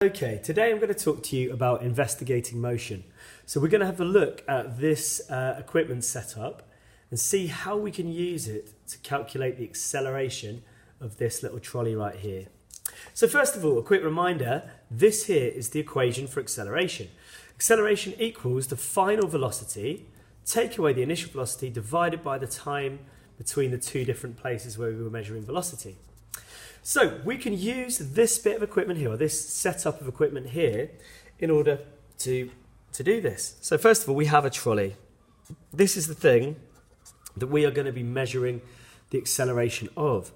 Okay, today I'm going to talk to you about investigating motion. So we're going to have a look at this equipment setup and see how we can use it to calculate the acceleration of this little trolley right here. So first of all, a quick reminder, this here is the equation for acceleration. Acceleration equals the final velocity, take away the initial velocity, divided by the time between the two different places where we were measuring velocity. So we can use this bit of equipment here, or this setup of equipment here, in order to do this. So first of all, we have a trolley. This is the thing that we are going to be measuring the acceleration of.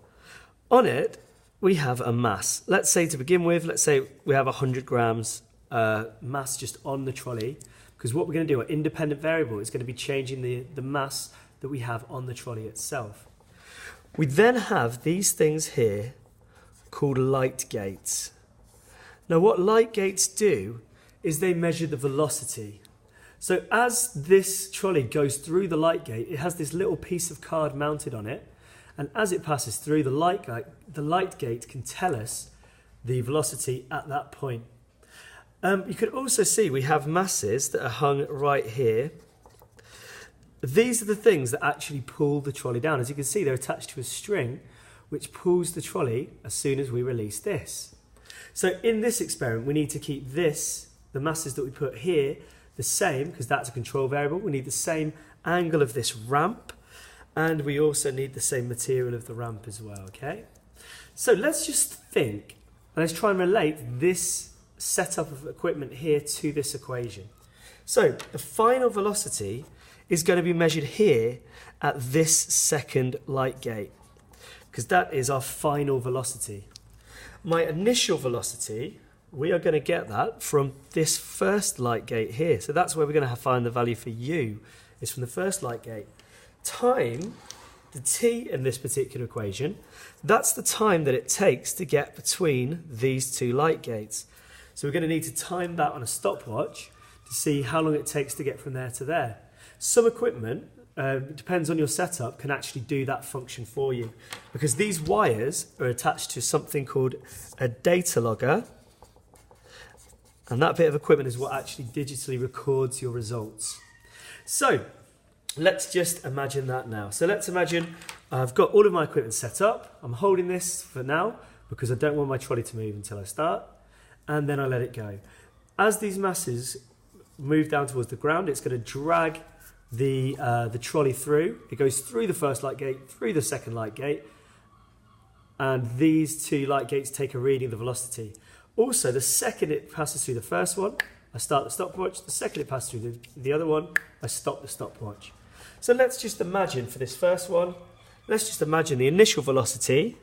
On it, we have a mass. Let's say to begin with, let's say we have 100 grams mass just on the trolley, because what we're going to do, our independent variable, is going to be changing the mass that we have on the trolley itself. We then have these things here called light gates. Now what light gates do is they measure the velocity. So as this trolley goes through the light gate, it has this little piece of card mounted on it, and as it passes through the light gate can tell us the velocity at that point. You can also see we have masses that are hung right here. These are the things that actually pull the trolley down. As you can see, they're attached to a string which pulls the trolley as soon as we release this. So in this experiment, we need to keep this, the masses that we put here, the same, because that's a control variable. We need the same angle of this ramp, and we also need the same material of the ramp as well, okay? So let's just think, and let's try and relate this setup of equipment here to this equation. So the final velocity is going to be measured here at this second light gate, because that is our final velocity. My initial velocity, we are going to get that from this first light gate here. So that's where we're going to find the value for u, is from the first light gate. Time, the t in this particular equation, that's the time that it takes to get between these two light gates. So we're going to need to time that on a stopwatch to see how long it takes to get from there to there. Some equipment, depends on your setup, can actually do that function for you, because these wires are attached to something called a data logger, and that bit of equipment is what actually digitally records your results. So let's just imagine that now. So let's imagine I've got all of my equipment set up. I'm holding this for now because I don't want my trolley to move until I start, and then I let it go. As these masses move down towards the ground, it's going to drag the trolley through. It goes through the first light gate, through the second light gate, and these two light gates take a reading of the velocity. Also, the second it passes through the first one, I start the stopwatch. The second it passes through the other one, I stop the stopwatch. So let's just imagine for this first one, let's just imagine the initial velocity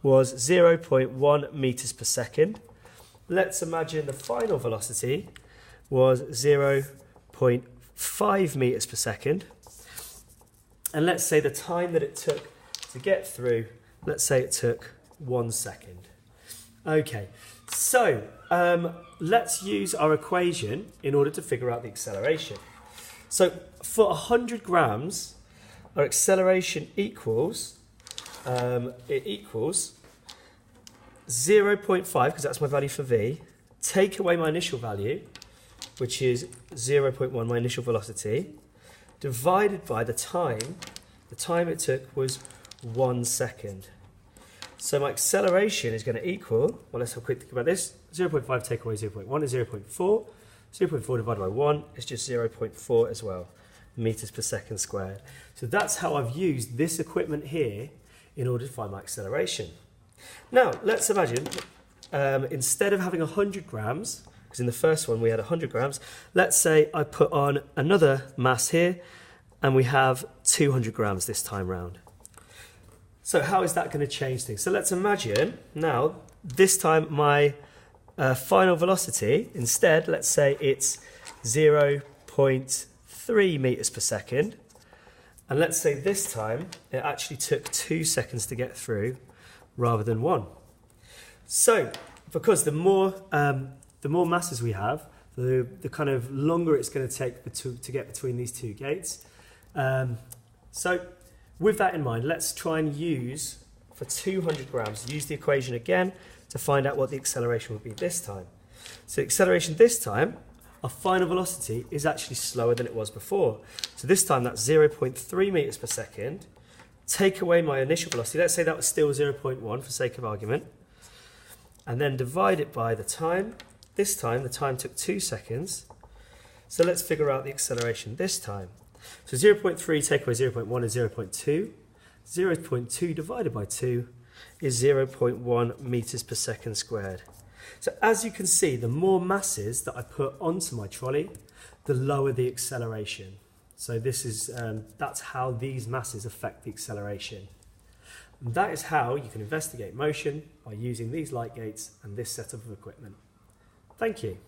was 0.1 meters per second. Let's imagine the final velocity was 0.5 meters per second. And let's say the time that it took to get through, let's say it took 1 second. Okay, so let's use our equation in order to figure out the acceleration. So for 100 grams, our acceleration equals, 0.5, because that's my value for v, take away my initial value, which is 0.1, my initial velocity, divided by the time it took was 1 second. So my acceleration is going to equal, well, let's have a quick think about this. 0.5 take away 0.1 is 0.4. 0.4 divided by 1 is just 0.4 as well, meters per second squared. So that's how I've used this equipment here in order to find my acceleration. Now, let's imagine, instead of having 100 grams, because in the first one we had 100 grams, let's say I put on another mass here, and we have 200 grams this time round. So how is that going to change things? So let's imagine now, this time my final velocity, instead, let's say it's 0.3 meters per second. And let's say this time it actually took 2 seconds to get through rather than 1. So because the more masses we have, the kind of longer it's going to take to get between these two gates. So with that in mind, let's try and use, for 200 grams, use the equation again to find out what the acceleration would be this time. So acceleration this time, our final velocity is actually slower than it was before. So this time that's 0.3 meters per second. Take away my initial velocity, let's say that was still 0.1 for sake of argument, and then divide it by the time. This time the time took 2 seconds. So let's figure out the acceleration this time. So 0.3 take away 0.1 is 0.2. 0.2 divided by 2 is 0.1 meters per second squared. So as you can see, the more masses that I put onto my trolley, the lower the acceleration. So this is that's how these masses affect the acceleration. And that is how you can investigate motion by using these light gates and this setup of equipment. Thank you.